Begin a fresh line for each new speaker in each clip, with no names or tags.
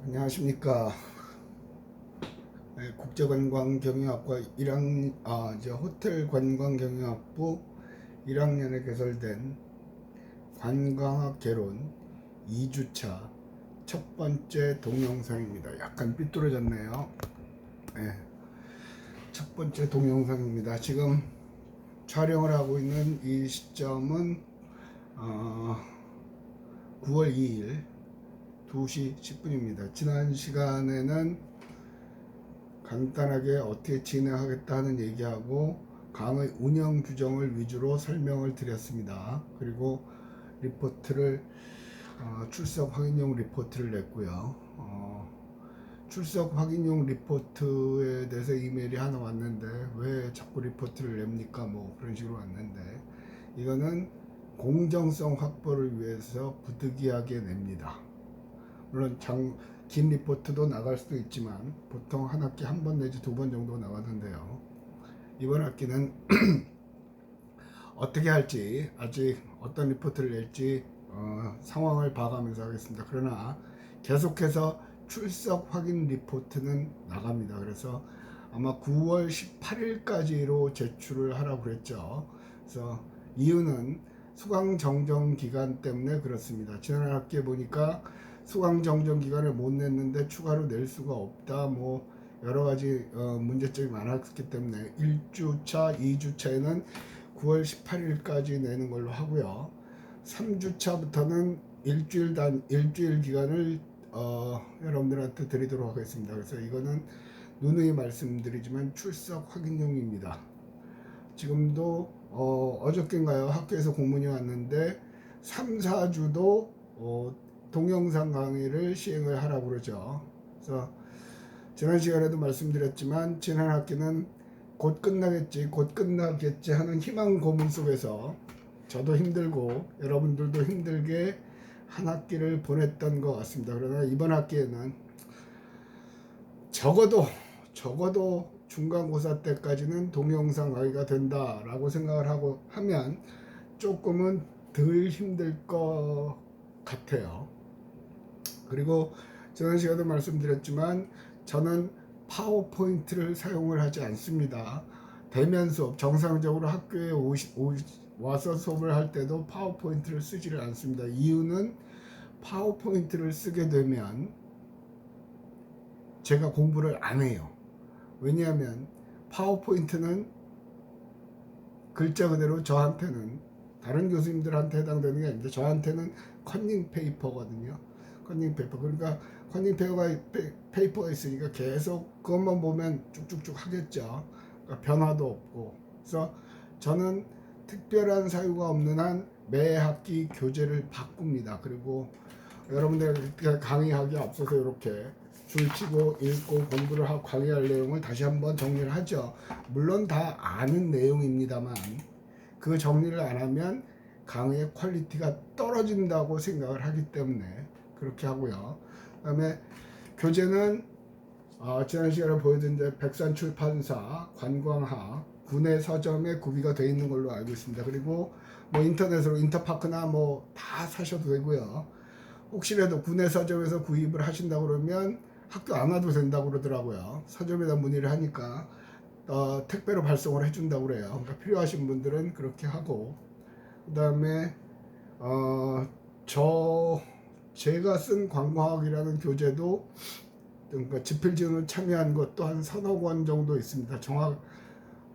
안녕하십니까. 국제관광경영학과 1학년, 호텔관광경영학부 1학년에 개설된 관광학 개론 2주차 첫 번째 동영상입니다. 약간 삐뚤어졌네요. 네, 첫 번째 동영상입니다. 지금 촬영을 하고 있는 이 시점은 9월 2일 2시 10분입니다. 지난 시간에는 간단하게 어떻게 진행하겠다 하는 얘기하고 강의 운영 규정을 위주로 설명을 드렸습니다. 그리고 리포트를 출석 확인용 리포트를 냈고요. 출석 확인용 리포트에 대해서 이메일이 하나 왔는데 왜 자꾸 리포트를 냅니까? 뭐 그런 식으로 왔는데 이거는 공정성 확보를 위해서 부득이하게 냅니다. 물론 긴 리포트도 나갈 수도 있지만 보통 한 학기 한 번 내지 두 번 정도 나가는데요. 이번 학기는 어떻게 할지 아직 어떤 리포트를 낼지 상황을 봐가면서 하겠습니다. 그러나 계속해서 출석 확인 리포트는 나갑니다. 그래서 아마 9월 18일까지로 제출을 하라고 그랬죠. 그래서 이유는 수강 정정 기간 때문에 그렇습니다. 지난 학기에 보니까 수강 정정 기간을 못 냈는데 추가로 낼 수가 없다. 뭐 여러 가지 문제점이 많았기 때문에 1주차, 2주차에는 9월 18일까지 내는 걸로 하고요. 3주차부터는 일주일 기간을 여러분들한테 드리도록 하겠습니다. 그래서 이거는 누누이 말씀드리지만 출석 확인용입니다. 지금도 어저께인가요? 학교에서 공문이 왔는데 3, 4주도 동영상 강의를 시행을 하라고 그러죠. 그래서 지난 시간에도 말씀드렸지만 지난 학기는 곧 끝나겠지 하는 희망 고문 속에서 저도 힘들고 여러분들도 힘들게 한 학기를 보냈던 것 같습니다. 그러나 이번 학기에는 적어도 중간고사 때까지는 동영상 강의가 된다라고 생각을 하고 하면 조금은 덜 힘들 것 같아요. 그리고 지난 시간에도 말씀드렸지만 저는 파워포인트를 사용을 하지 않습니다. 대면 수업, 정상적으로 학교에 와서 수업을 할 때도 파워포인트를 쓰지를 않습니다. 이유는 파워포인트를 쓰게 되면 제가 공부를 안 해요. 왜냐하면 파워포인트는 글자 그대로 저한테는 다른 교수님들한테 해당되는 게 아닌데 저한테는 컨닝 페이퍼거든요. 컨닝 페이퍼. 그러니까 컨닝 페이퍼가 있으니까 계속 그것만 보면 쭉쭉쭉 하겠죠. 그러니까 변화도 없고. 그래서 저는 특별한 사유가 없는 한 매 학기 교재를 바꿉니다. 그리고 여러분들 강의하기 앞서서 이렇게 줄치고 읽고 공부를 하고 강의할 내용을 다시 한번 정리를 하죠. 물론 다 아는 내용입니다만 그 정리를 안 하면 강의의 퀄리티가 떨어진다고 생각을 하기 때문에 그렇게 하고요. 그 다음에 교재는 지난 시간에 보여드린 백산출판사 관광학 군내 서점에 구비가 되어 있는 걸로 알고 있습니다. 그리고 뭐 인터넷으로 인터파크나 뭐 다 사셔도 되고요. 혹시라도 군내 서점에서 구입을 하신다고 그러면 학교 안 와도 된다고 그러더라고요. 서점에다 문의를 하니까 택배로 발송을 해준다고 그래요. 그러니까 필요하신 분들은 그렇게 하고 그 다음에 제가 쓴 관광학이라는 교재도 그러니까 집필지원을 참여한 것도 한 서너 권 정도 있습니다.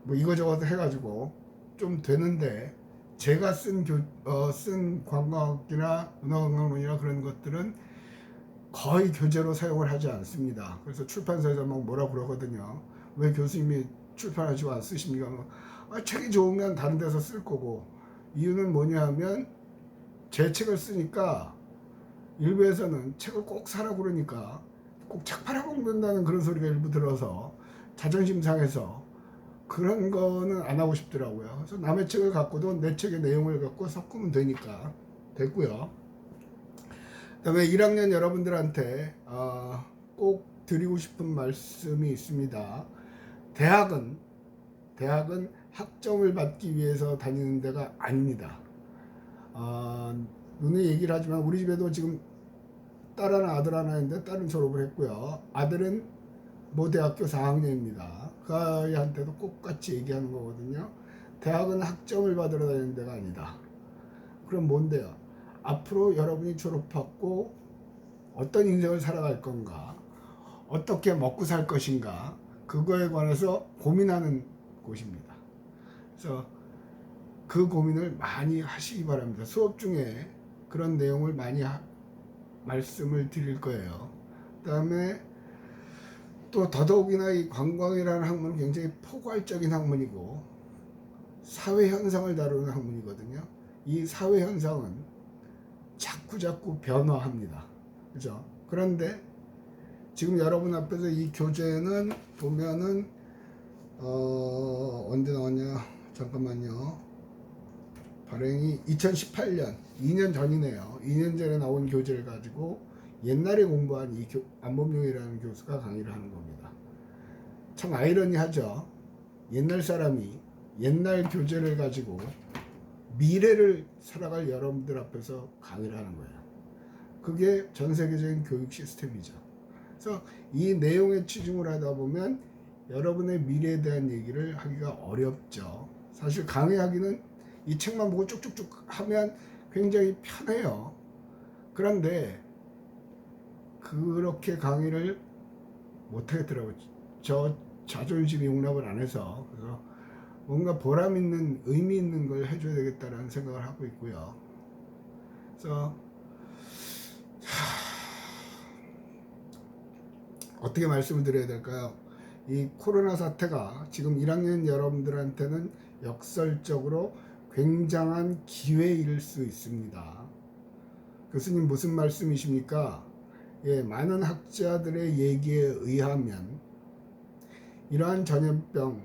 뭐 이거저거 해가지고 좀 되는데 제가 쓴 관광학이나 문화관광론이나 그런 것들은 거의 교재로 사용을 하지 않습니다. 그래서 출판사에서 막 뭐라 그러거든요. 왜 교수님이 출판하시고 안 쓰십니까? 책이 좋으면 다른 데서 쓸 거고 이유는 뭐냐 하면 제 책을 쓰니까 일부에서는 책을 꼭 사라고 그러니까 꼭 책 팔아먹는다는 그런 소리가 일부 들어서 자존심 상해서 그런 거는 안 하고 싶더라고요. 그래서 남의 책을 갖고도 내 책의 내용을 갖고 섞으면 되니까 됐고요. 그 다음에 1학년 여러분들한테 꼭 드리고 싶은 말씀이 있습니다. 대학은 학점을 받기 위해서 다니는 데가 아닙니다. 눈에 얘기를 하지만 우리 집에도 지금 딸 하나 아들 하나 있는데 딸은 졸업을 했고요. 아들은 모 대학교 4학년입니다. 그 아이한테도 똑같이 얘기하는 거거든요. 대학은 학점을 받으러 다니는 데가 아니다. 그럼 뭔데요? 앞으로 여러분이 졸업하고 어떤 인생을 살아갈 건가, 어떻게 먹고 살 것인가, 그거에 관해서 고민하는 곳입니다. 그래서 그 고민을 많이 하시기 바랍니다. 수업 중에 그런 내용을 많이 말씀을 드릴 거예요. 그 다음에 또 더더욱이나 이 관광이라는 학문은 굉장히 포괄적인 학문이고 사회 현상을 다루는 학문이거든요. 이 사회 현상은 자꾸 변화합니다. 그죠? 그런데 지금 여러분 앞에서 이 교재는 보면은 언제 나왔냐? 잠깐만요. 발행이 2018년, 2년 전이네요. 2년 전에 나온 교재를 가지고 옛날에 공부한 이 안범용이라는 교수가 강의를 하는 겁니다. 참 아이러니하죠. 옛날 사람이 옛날 교재를 가지고 미래를 살아갈 여러분들 앞에서 강의를 하는 거예요. 그게 전 세계적인 교육 시스템이죠. 그래서 이 내용에 치중을 하다 보면 여러분의 미래에 대한 얘기를 하기가 어렵죠. 사실 강의하기는 이 책만 보고 쭉쭉쭉 하면 굉장히 편해요. 그런데 그렇게 강의를 못하겠더라고요. 저 자존심이 용납을 안 해서. 그래서 뭔가 보람 있는 의미 있는 걸 해줘야 되겠다라는 생각을 하고 있고요. 그래서 어떻게 말씀을 드려야 될까요? 이 코로나 사태가 지금 1학년 여러분들한테는 역설적으로 굉장한 기회일 수 있습니다. 교수님 무슨 말씀이십니까? 예, 많은 학자들의 얘기에 의하면 이러한 전염병,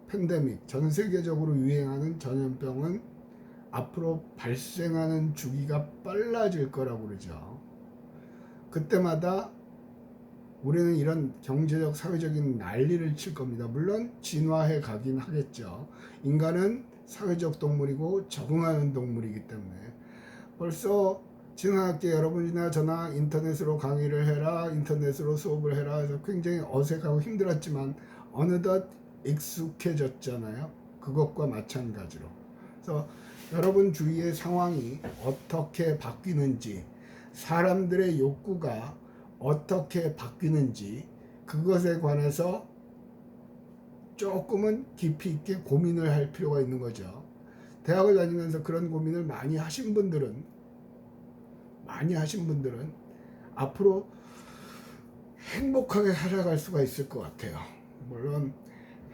팬데믹, 전 세계적으로 유행하는 전염병은 앞으로 발생하는 주기가 빨라질 거라고 그러죠. 그때마다 우리는 이런 경제적, 사회적인 난리를 칠 겁니다. 물론 진화해 가긴 하겠죠. 인간은 사회적 동물이고 적응하는 동물이기 때문에 벌써 지난학기에 여러분이나 저나 인터넷으로 강의를 해라, 인터넷으로 수업을 해라 해서 굉장히 어색하고 힘들었지만 어느덧 익숙해졌잖아요. 그것과 마찬가지로. 그래서 여러분 주위의 상황이 어떻게 바뀌는지, 사람들의 욕구가 어떻게 바뀌는지 그것에 관해서 조금은 깊이 있게 고민을 할 필요가 있는 거죠. 대학을 다니면서 그런 고민을 많이 하신 분들은 앞으로 행복하게 살아갈 수가 있을 것 같아요. 물론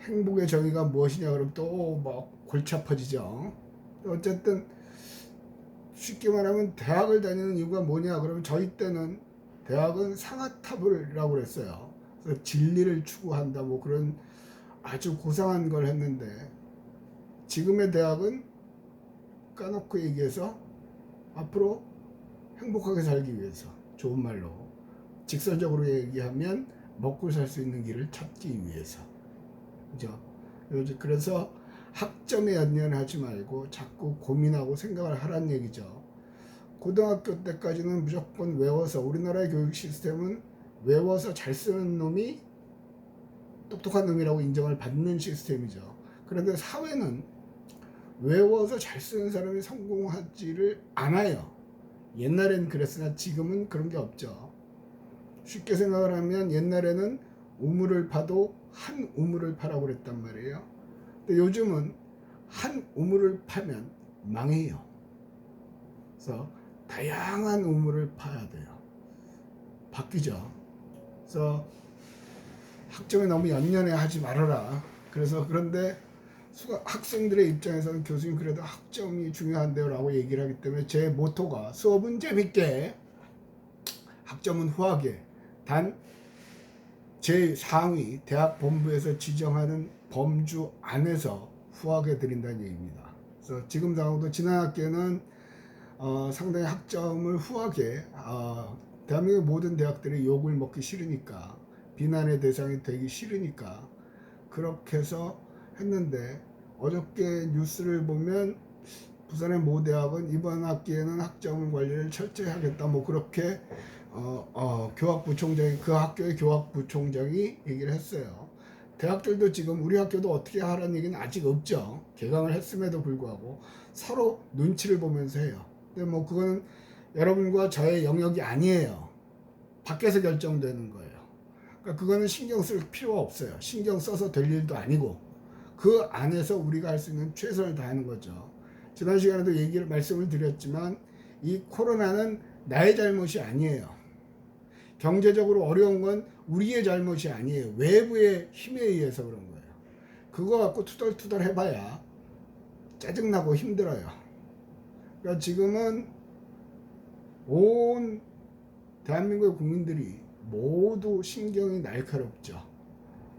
행복의 정의가 무엇이냐 그러면 또 막 골치 아파지죠. 어쨌든 쉽게 말하면 대학을 다니는 이유가 뭐냐 그러면 저희 때는 대학은 상아탑을이라고 그랬어요. 그래서 진리를 추구한다 뭐 그런 아주 고상한 걸 했는데 지금의 대학은 까놓고 얘기해서 앞으로 행복하게 살기 위해서, 좋은 말로 직설적으로 얘기하면 먹고 살 수 있는 길을 찾기 위해서, 그죠? 그래서 학점에 연연하지 말고 자꾸 고민하고 생각을 하란 얘기죠. 고등학교 때까지는 무조건 외워서, 우리나라의 교육 시스템은 외워서 잘 쓰는 놈이 똑똑한 놈이라고 인정을 받는 시스템이죠. 그런데 사회는 외워서 잘 쓰는 사람이 성공하지를 않아요. 옛날엔 그랬으나 지금은 그런 게 없죠. 쉽게 생각을 하면 옛날에는 우물을 파도 한 우물을 파라고 그랬단 말이에요. 근데 요즘은 한 우물을 파면 망해요. 그래서 다양한 우물을 파야 돼요. 바뀌죠. 그래서 학점에 너무 연연해 하지 말아라. 그래서 그런데 학생들의 입장에서는 교수님 그래도 학점이 중요한데요 라고 얘기를 하기 때문에 제 모토가 수업은 재밌게, 학점은 후하게, 단 제 상위 대학 본부에서 지정하는 범주 안에서 후하게 드린다는 얘기입니다. 그래서 지금 상황도 지난 학기에는 상당히 학점을 후하게, 대한민국 모든 대학들이 욕을 먹기 싫으니까, 비난의 대상이 되기 싫으니까 그렇게 해서 했는데, 어저께 뉴스를 보면 부산의 모 대학은 이번 학기에는 학점 관리를 철저히 하겠다 뭐 그렇게 교학부총장이 그 학교의 교학부총장이 얘기를 했어요. 대학들도 지금 우리 학교도 어떻게 하라는 얘기는 아직 없죠. 개강을 했음에도 불구하고 서로 눈치를 보면서 해요. 근데 뭐 그거는 여러분과 저의 영역이 아니에요. 밖에서 결정되는 거예요. 그러니까 그거는 신경 쓸 필요가 없어요. 신경 써서 될 일도 아니고 그 안에서 우리가 할 수 있는 최선을 다하는 거죠. 지난 시간에도 말씀을 드렸지만 이 코로나는 나의 잘못이 아니에요. 경제적으로 어려운 건 우리의 잘못이 아니에요. 외부의 힘에 의해서 그런 거예요. 그거 갖고 투덜투덜 해봐야 짜증나고 힘들어요. 그러니까 지금은 온 대한민국의 국민들이 모두 신경이 날카롭죠.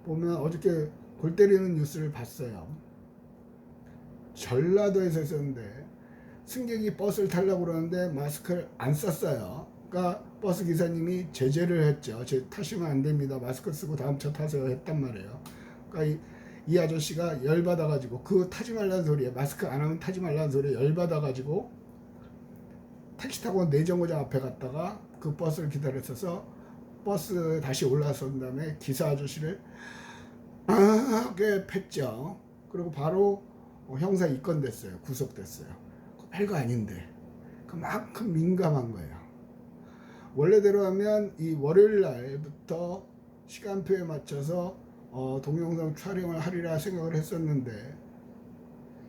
보면 어저께 골 때리는 뉴스를 봤어요. 전라도에서 있었는데 승객이 버스를 타려고 그러는데 마스크를 안 썼어요. 그러니까 버스 기사님이 제재를 했죠. 타시면 안 됩니다. 마스크 쓰고 다음 차 타세요 했단 말이에요. 그러니까 이 아저씨가 열받아가지고 그 타지 말라는 소리에 마스크 안 하면 타지 말라는 소리에 열받아가지고 택시 타고 내정거장 앞에 갔다가 그 버스를 기다렸어서 버스 다시 올라선 다음에 기사 아저씨를 꽤 팼죠. 그리고 바로 형사 입건됐어요. 구속됐어요. 별거 아닌데 그만큼 민감한 거예요. 원래대로 하면 이 월요일 날부터 시간표에 맞춰서 동영상 촬영을 하리라 생각을 했었는데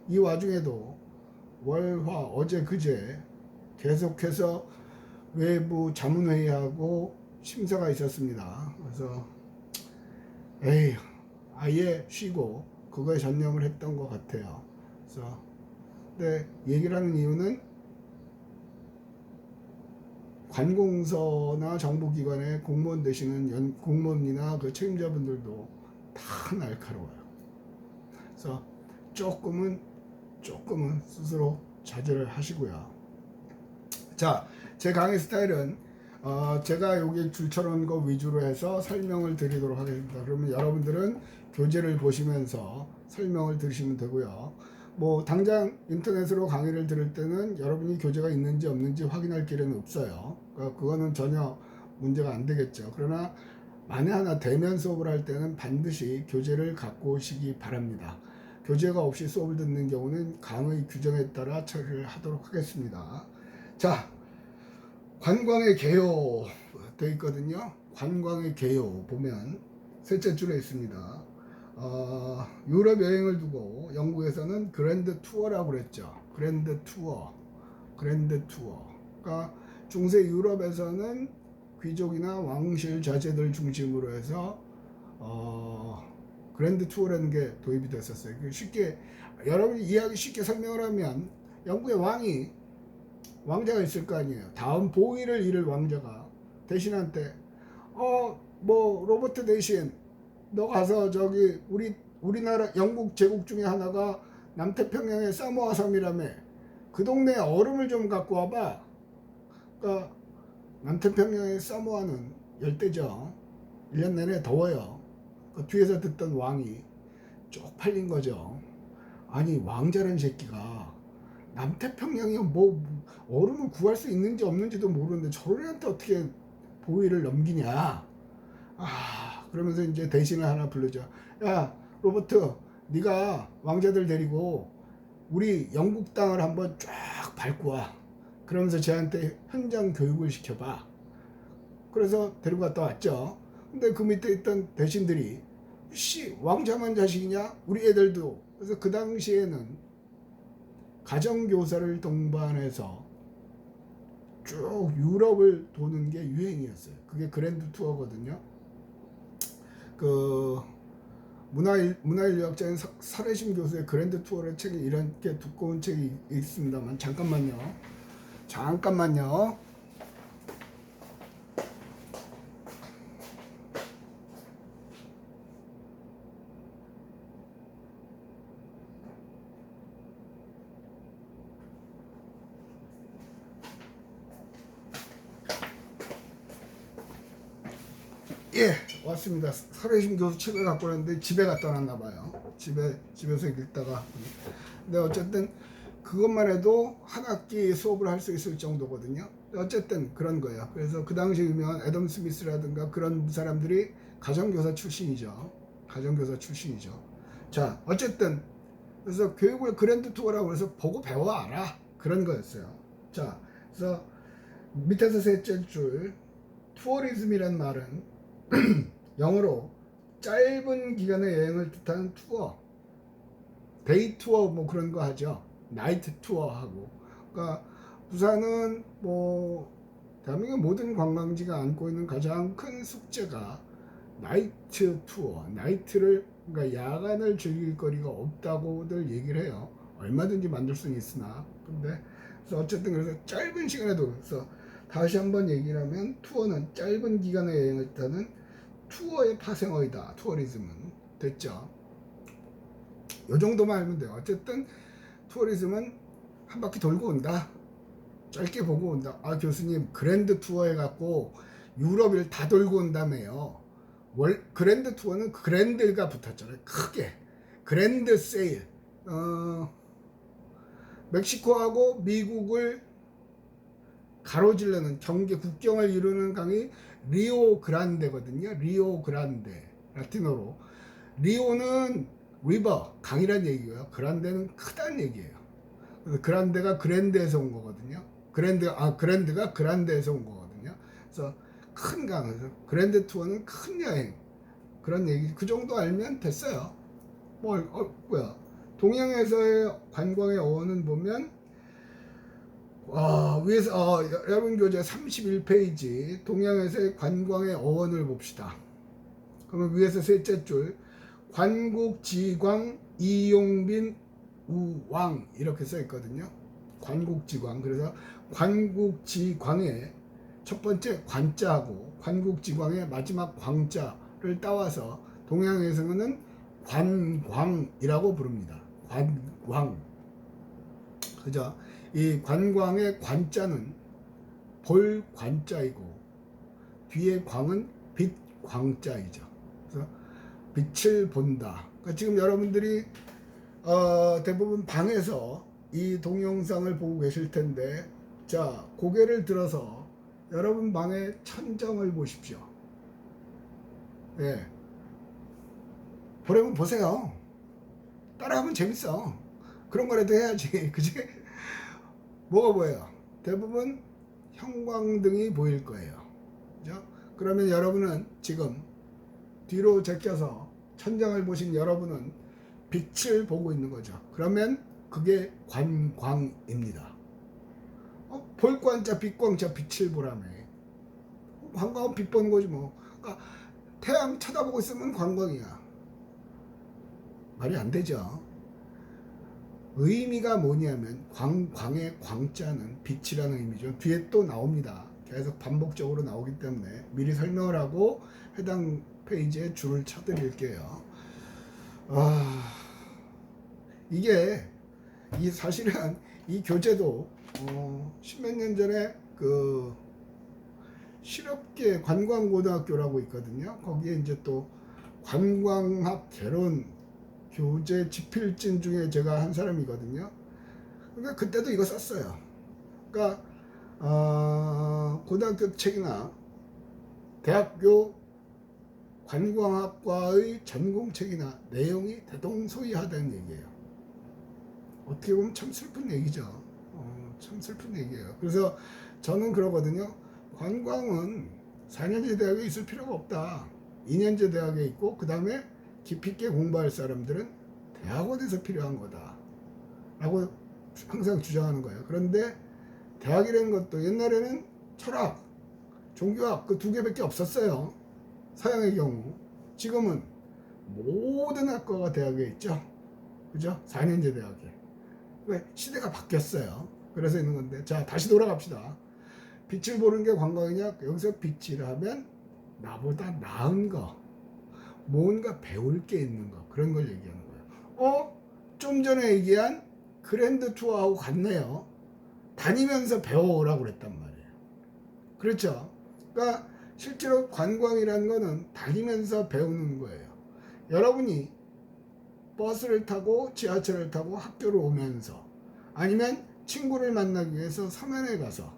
이 와중에도 월화 어제 그제 계속해서 외부 자문회의하고 심사가 있었습니다. 그래서 아예 쉬고 그거에 전념을 했던 것 같아요. 그래서 근데 얘기를 하는 이유는 관공서나 정부기관에 공무원 되시는 공무원이나 그 책임자분들도 다 날카로워요. 그래서 조금은 스스로 자제를 하시고요. 자, 제 강의 스타일은 제가 여기 줄쳐놓은 거 위주로 해서 설명을 드리도록 하겠습니다. 그러면 여러분들은 교재를 보시면서 설명을 들으시면 되고요. 뭐 당장 인터넷으로 강의를 들을 때는 여러분이 교재가 있는지 없는지 확인할 길은 없어요. 그러니까 그거는 전혀 문제가 안 되겠죠. 그러나 만에 하나 대면 수업을 할 때는 반드시 교재를 갖고 오시기 바랍니다. 교재가 없이 수업을 듣는 경우는 강의 규정에 따라 처리를 하도록 하겠습니다. 자, 관광의 개요 되어 있거든요. 관광의 개요 보면 셋째 줄에 있습니다. 유럽 여행을 두고 영국에서는 그랜드 투어라고 그랬죠. 그랜드 투어. 그러니까 중세 유럽에서는 귀족이나 왕실 자제들 중심으로 해서 그랜드 투어라는 게 도입이 됐었어요. 쉽게 여러분이 이해하기 쉽게 설명을 하면 영국의 왕자가 있을 거 아니에요. 다음 보위를 이룰 왕자가 대신한테 뭐 로버트 대신 너 가서 저기 우리나라 영국 제국 중에 하나가 남태평양의 사모아 섬이라며 그 동네에 얼음을 좀 갖고 와봐. 그러니까 남태평양의 사모아는 열대죠. 1년 내내 더워요. 그 뒤에서 듣던 왕이 쪽팔린 거죠. 아니 왕자라는 새끼가 남태평양에 뭐 얼음을 구할 수 있는지 없는지도 모르는데 저런 애한테 어떻게 보위를 넘기냐. 그러면서 이제 대신을 하나 부르죠. 야 로버트, 네가 왕자들 데리고 우리 영국 땅을 한번 쫙 밟고 와. 그러면서 쟤한테 현장 교육을 시켜봐. 그래서 데리고 갔다 왔죠. 근데 그 밑에 있던 대신들이 왕자만 자식이냐? 우리 애들도. 그래서 그 당시에는 가정교사를 동반해서 쭉 유럽을 도는 게 유행이었어요. 그게 그랜드 투어거든요. 그 문화인류학자인 설혜심 교수의 그랜드 투어의 책이 이렇게 두꺼운 책이 있습니다만 잠깐만요. 예, 왔습니다. 설혜심 교수 책을 갖고 왔는데 집에 갖다 놨나 봐요. 집에서 읽다가. 근데 어쨌든 그것만 해도 한 학기 수업을 할 수 있을 정도거든요. 어쨌든 그런 거예요. 그래서 그 당시 유명한 애덤 스미스라든가 그런 사람들이 가정교사 출신이죠. 가정교사 출신이죠. 자, 어쨌든 그래서 교육을 그랜드 투어라고 해서 보고 배워 알아. 그런 거였어요. 자, 그래서 밑에서 셋째 줄 투어리즘이란 말은 영어로 짧은 기간의 여행을 뜻하는 투어, 데이 투어 뭐 그런 거 하죠. 나이트 투어 하고. 그러니까 부산은 뭐 대한민국 모든 관광지가 안고 있는 가장 큰 숙제가 나이트 투어, 나이트를 그러니까 야간을 즐길 거리가 없다고들 얘기를 해요. 얼마든지 만들 수는 있으나 근데 그래서 어쨌든 그래서 짧은 시간에도 그래서 다시 한번 얘기를 하면 투어는 짧은 기간의 여행을 뜻하는 투어의 파생어이다. 투어리즘은 됐죠. 요 정도만 알면 돼요. 어쨌든 투어리즘은 한 바퀴 돌고 온다. 짧게 보고 온다. 아 교수님 그랜드 투어 해갖고 유럽을 다 돌고 온다며요. 그랜드 투어는 그랜드가 붙었잖아요. 크게 그랜드 세일. 멕시코하고 미국을 가로질르는 경계 국경을 이루는 강이 리오 그란데거든요. 리오 그란데 라틴어로 리오는 리버 강이란 얘기고요. 그란데는 크다는 얘기예요. 그래서 그란데가 그랜드에서 온 거거든요. 그랜드가 그란데에서 온 거거든요. 그래서 큰 강에서 그랜드 투어는 큰 여행 그런 얘기 그 정도 알면 됐어요. 뭐야 동양에서의 관광의 어원은 보면 위에서 여러분 교재 31페이지 동양에서의 관광의 어원을 봅시다. 그러면 위에서 셋째 줄 관국지광 이용빈 우왕 이렇게 써 있거든요. 관국지광. 그래서 관국지광의 첫 번째 관자하고 관국지광의 마지막 광자를 따와서 동양에서는 관광이라고 부릅니다. 관광. 그죠? 이 관광의 관자는 볼 관자이고 뒤에 광은 빛 광자이죠. 그래서 빛을 본다. 그러니까 지금 여러분들이 대부분 방에서 이 동영상을 보고 계실 텐데 자 고개를 들어서 여러분 방의 천정을 보십시오. 예, 보려면 보세요. 따라하면 재밌어. 그런 거라도 해야지. 그지? 뭐가 보여요? 대부분 형광등이 보일 거예요. 그죠? 그러면 여러분은 지금 뒤로 제껴서 천장을 보신 여러분은 빛을 보고 있는 거죠. 그러면 그게 관광입니다. 볼관자 빛광자 빛을 보라며. 관광은 빛 보는 거지 뭐. 그러니까 태양 쳐다보고 있으면 관광이야. 말이 안 되죠. 의미가 뭐냐면 광의 광자는 빛이라는 의미죠. 뒤에 또 나옵니다. 계속 반복적으로 나오기 때문에 미리 설명을 하고 해당 페이지에 줄을 쳐드릴게요. 이게 사실은 이 교재도 십몇 년 전에 그 실업계 관광고등학교라고 있거든요. 거기에 이제 또 관광학 개론 교재 집필진 중에 제가 한 사람이거든요. 그러니까 그때도 이거 썼어요. 그러니까 고등학교 책이나 대학교 관광학과의 전공책이나 내용이 대동소이하다는 얘기예요. 어떻게 보면 참 슬픈 얘기죠. 참 슬픈 얘기예요. 그래서 저는 그러거든요. 관광은 4년제 대학에 있을 필요가 없다. 2년제 대학에 있고 그 다음에 깊이 있게 공부할 사람들은 대학원에서 필요한 거다 라고 항상 주장하는 거예요. 그런데 대학이라는 것도 옛날에는 철학, 종교학 그 두 개밖에 없었어요. 서양의 경우. 지금은 모든 학과가 대학에 있죠. 그죠? 4년제 대학에. 왜? 시대가 바뀌었어요. 그래서 있는 건데. 자, 다시 돌아갑시다. 빛을 보는 게 관광이냐? 여기서 빛이라면 나보다 나은 거. 뭔가 배울 게 있는 거. 그런 걸 얘기하는 거예요. 좀 전에 얘기한 그랜드 투어하고 같네요. 다니면서 배워오라고 그랬단 말이에요. 그렇죠? 그러니까 실제로 관광이라는 거는 다니면서 배우는 거예요. 여러분이 버스를 타고 지하철을 타고 학교를 오면서 아니면 친구를 만나기 위해서 서면에 가서,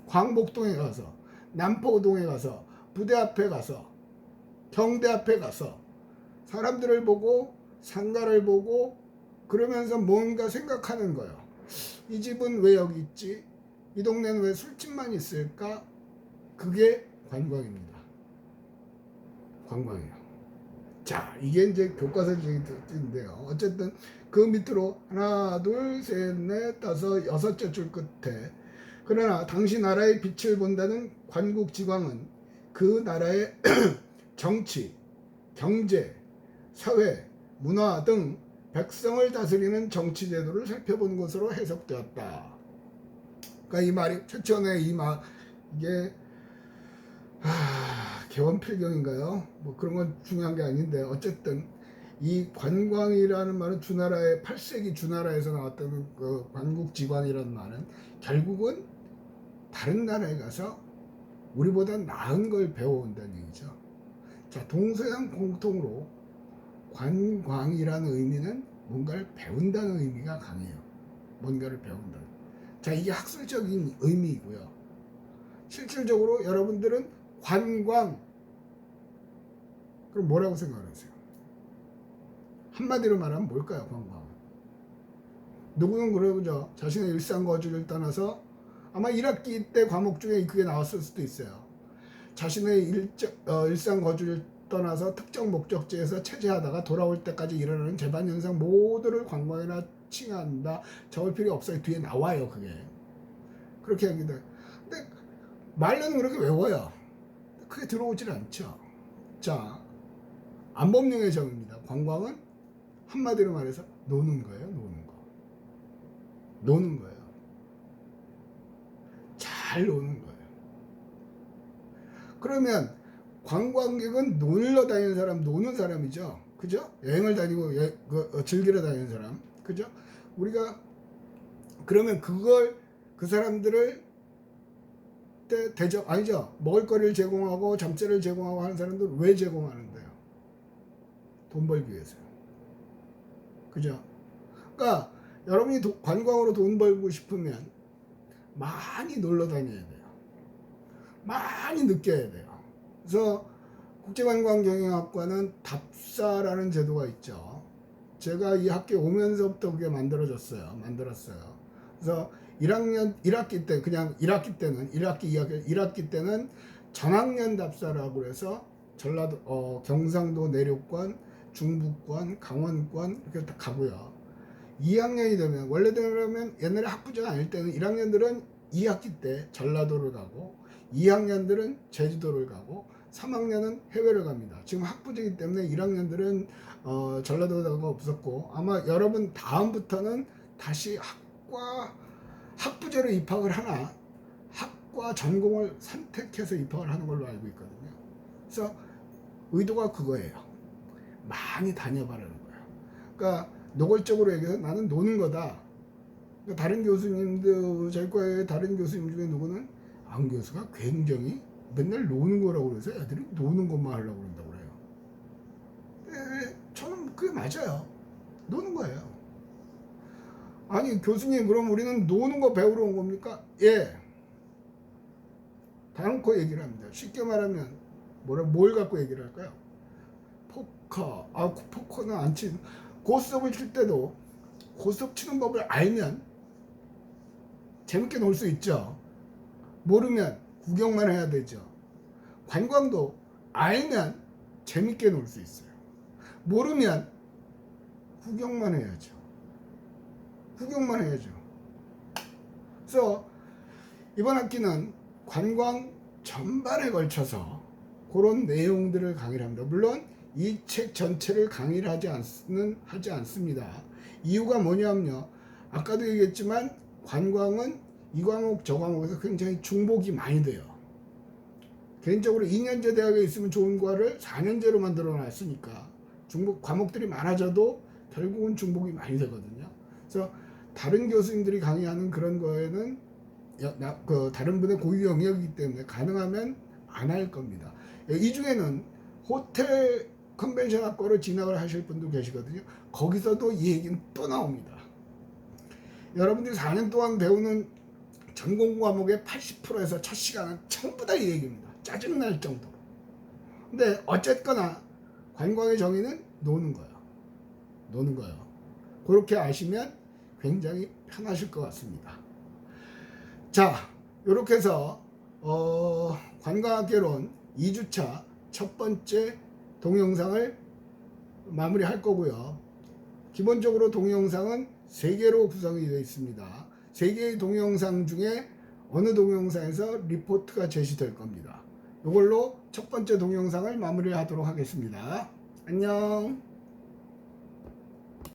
광복동에 가서, 남포동에 가서, 부대 앞에 가서, 경대 앞에 가서 사람들을 보고 상가를 보고 그러면서 뭔가 생각하는 거예요. 이 집은 왜 여기 있지? 이 동네는 왜 술집만 있을까? 그게 관광입니다. 관광이에요. 자, 이게 이제 교과서인데요. 어쨌든 그 밑으로 하나, 둘, 셋, 넷, 다섯, 여섯째 줄 끝에 그러나 당시 나라의 빛을 본다는 관국지광은 그 나라의 정치, 경제, 사회, 문화 등 백성을 다스리는 정치 제도를 살펴보는 것으로 해석되었다. 그러니까 이 말이 최천의 이게 개원필경인가요? 뭐 그런 건 중요한 게 아닌데 어쨌든 이 관광이라는 말은 주나라의 8세기 주나라에서 나왔던 그 관국지관이라는 말은 결국은 다른 나라에 가서 우리보다 나은 걸 배워온다는 얘기죠. 자, 동서양 공통으로 관광이라는 의미는 뭔가를 배운다는 의미가 강해요. 뭔가를 배운다. 자, 이게 학술적인 의미이고요. 실질적으로 여러분들은 관광, 그럼 뭐라고 생각하세요? 한마디로 말하면 뭘까요, 관광? 누구는 그러죠. 자신의 일상 거주를 떠나서 아마 1학기 때 과목 중에 그게 나왔을 수도 있어요. 자신의 일상 거주를 떠나서 특정 목적지에서 체제하다가 돌아올 때까지 일어나는 재반 현상 모두를 관광이라 칭한다. 적을 필요 없어요. 뒤에 나와요, 그게. 그렇게 합니다. 근데 말로는 그렇게 외워요. 크게 들어오질 않죠. 자, 안법령의 정의입니다. 관광은 한마디로 말해서 노는 거예요, 노는 거. 노는 거예요. 잘 노는 거예요. 그러면 관광객은 놀러 다니는 사람, 노는 사람이죠. 그죠? 여행을 다니고 즐기러 다니는 사람. 그죠? 우리가 그러면 그 사람들을 대접 아니죠. 먹을거리를 제공하고 잠자리를 제공하고 하는 사람들 왜 제공하는데요? 돈 벌기 위해서요. 그죠? 그러니까 여러분이 관광으로 돈 벌고 싶으면 많이 놀러 다녀야 돼요. 많이 느껴야 돼요. 그래서 국제관광경영학과는 답사라는 제도가 있죠. 제가 이 학교에 오면서부터 그게 만들었어요. 그래서 1학기 때, 그냥 1학기 때는, 1학기 때는 전학년 답사라고 해서 전라도, 경상도 내륙권, 중부권, 강원권 이렇게 다 가고요. 2학년이 되면, 원래대로면 옛날에 학부제가 아닐 때는 1학년들은 2학기 때 전라도를 가고, 2학년들은 제주도를 가고, 3학년은 해외를 갑니다. 지금 학부제이기 때문에 1학년들은 전라도가 없었고, 아마 여러분 다음부터는 다시 학부제로 입학을 하나 학과 전공을 선택해서 입학을 하는 걸로 알고 있거든요. 그래서 의도가 그거예요. 많이 다녀봐라는 거예요. 그러니까 노골적으로 얘기해서 나는 노는 거다. 그러니까 다른 교수님들, 저희 과의 다른 교수님 중에 누구는 안 교수가 굉장히 맨날 노는 거라고 그래서 애들이 노는 것만 하려고 그런다고 그래요. 저는 그게 맞아요. 노는 거예요. 아니 교수님 그럼 우리는 노는 거 배우러 온 겁니까? 예. 다놓고 얘기를 합니다. 쉽게 말하면 뭘 갖고 얘기를 할까요? 포커. 포커는 안 치는. 고스톱을 칠 때도 고스톱 치는 법을 알면 재밌게 놀 수 있죠. 모르면 구경만 해야 되죠. 관광도 알면 재밌게 놀 수 있어요. 모르면 구경만 해야죠. 그래서 이번 학기는 관광 전반에 걸쳐서 그런 내용들을 강의를 합니다. 물론 이 책 전체를 강의를 하지 않습니다. 이유가 뭐냐면요. 아까도 얘기했지만 관광은 이 과목 저 과목에서 굉장히 중복이 많이 돼요. 개인적으로 2년제 대학에 있으면 좋은 과를 4년제로 만들어 놨으니까 중복 과목들이 많아져도 결국은 중복이 많이 되거든요. 그래서 다른 교수님들이 강의하는 그런 거에는 다른 분의 고유 영역이기 때문에 가능하면 안 할 겁니다. 이 중에는 호텔 컨벤션 학과로 진학을 하실 분도 계시거든요. 거기서도 이 얘기는 또 나옵니다. 여러분들이 4년 동안 배우는 전공 과목의 80%에서 첫 시간은 전부 다 이 얘기입니다. 짜증날 정도로. 근데 어쨌거나 관광의 정의는 노는 거예요. 노는 거예요. 그렇게 아시면 굉장히 편하실 것 같습니다. 자, 이렇게 해서 관광학개론 2주차 첫 번째 동영상을 마무리할 거고요. 기본적으로 동영상은 3개로 구성이 되어 있습니다. 3개의 동영상 중에 어느 동영상에서 리포트가 제시될 겁니다. 이걸로 첫 번째 동영상을 마무리하도록 하겠습니다. 안녕.